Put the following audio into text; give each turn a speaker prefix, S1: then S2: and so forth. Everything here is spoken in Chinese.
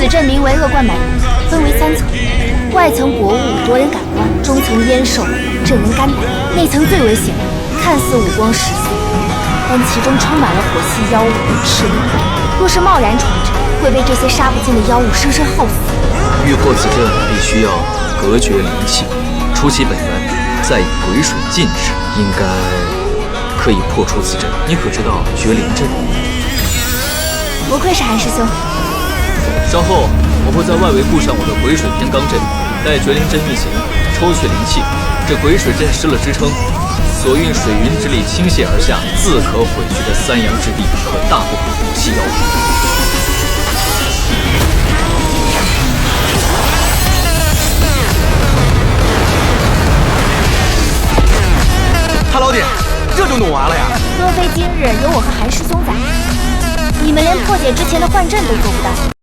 S1: 此阵名为恶贯满盈，分为3层，外层薄雾，夺人感官；中层烟兽，震人肝胆；内层最危险，看似五光十色，但其中充满了火系妖物与赤灵。若是贸然闯阵，会被这些杀不尽的妖物生生耗死。
S2: 欲破此阵，必须要隔绝灵气，除其本源，再以鬼水禁之，应该可以破除此阵。你可知道绝灵阵？
S1: 不愧是韩师兄。
S2: 稍后我会在外围布上我的鬼水天罡阵，待绝灵阵运行，抽取灵气，这鬼水阵失了支撑，所运水云之力倾泻而下，自可毁去这3阳之地和大部分火系妖物。
S3: 他老弟，这就弄完了呀？
S1: 若非今日有我和韩师兄在，你们连破解之前的幻阵都做不到。